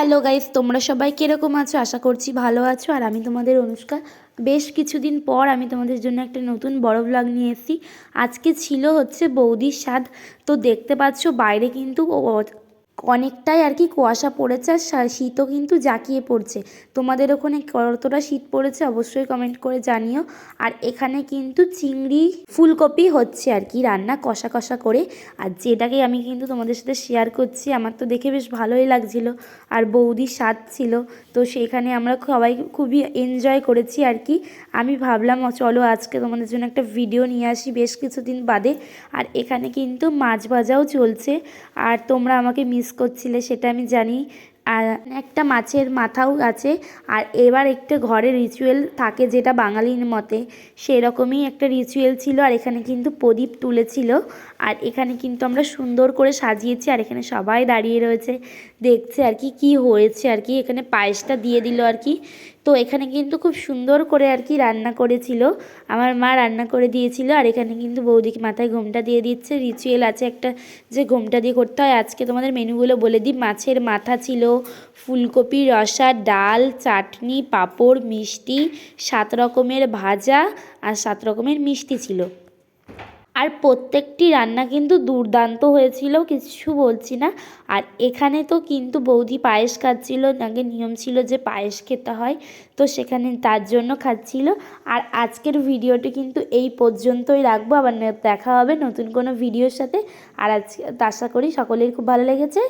Hello guys, তোমরা সবাই কীরকম আছো? আশা করছি ভালো আছো। আর আমি তোমাদের অনুষ্কা। বেশ কিছুদিন পর আমি তোমাদের জন্য একটা নতুন বড় ব্লগ নিয়ে এসেছি। আজকে ছিল হচ্ছে বৌদির স্বাদ। তো দেখতে পাচ্ছ বাইরে কিন্তু অনেকটাই আর কি কুয়াশা পড়েছে, আর শীতও কিন্তু জাঁকিয়ে পড়ছে। তোমাদের ওখানে কতটা শীত পড়েছে অবশ্যই কমেন্ট করে জানিও। আর এখানে কিন্তু চিংড়ি ফুলকপি হচ্ছে আর কি রান্না কষা কষা করে, আর যেটাকে আমি কিন্তু তোমাদের সাথে শেয়ার করছি। আমার তো দেখে বেশ ভালোই লাগছিল, আর বৌদির স্বাদ ছিল। তো সেখানে আমরা সবাই খুবই এনজয় করেছি আর কি। আমি ভাবলাম চলো আজকে তোমাদের জন্য একটা ভিডিও নিয়ে আসি বেশ কিছুদিন বাদে। আর এখানে কিন্তু মাছ ভাজাও চলছে, আর তোমরা আমাকে মিস করছিলে সেটা আমি জানি। আর একটা মাছের মাথাও আছে। আর এবার একটা ঘরে রিচুয়াল থাকে যেটা বাঙালির মতে, সেরকমই একটা রিচুয়াল ছিল। আর এখানে কিন্তু প্রদীপ তুলেছিল, আর এখানে কিন্তু আমরা সুন্দর করে সাজিয়েছি। আর এখানে সবাই দাঁড়িয়ে রয়েছে, দেখছে আর কি কী হয়েছে আর কি। এখানে পায়েসটা দিয়ে দিল আর কি। তো এখানে কিন্তু খুব সুন্দর করে আর কি রান্না করেছিল, আমার মা রান্না করে দিয়েছিল। আর এখানে কিন্তু বৌদিকে মাথায় ঘোমটা দিয়ে দিচ্ছে। রিচুয়াল আছে একটা যে ঘোমটা দিয়ে করতে হয়। আজকে তোমাদের মেনুগুলো বলে দিই। মাছের মাথা ছিল, ফুলকপি রসা, ডাল, চাটনি, পাঁপড়, মিষ্টি, 7 রকমের ভাজা, আর 7 রকমের মিষ্টি ছিল। আর প্রত্যেকটি রান্না কিন্তু দুর্দান্ত হয়েছিল, কিছু বলছি না। আর এখানে তো কিন্তু বৌদি পায়েস খাচ্ছিল, আগে নিয়ম ছিল যে পায়েস খেতে হয়, তো সেখানে তার জন্য খাচ্ছিল। আর আজকের ভিডিওটি কিন্তু এই পর্যন্তই রাখবো, আবার দেখা হবে নতুন কোনো ভিডিওর সাথে। আর আজকে আশা করি সকলের খুব ভালো লেগেছে।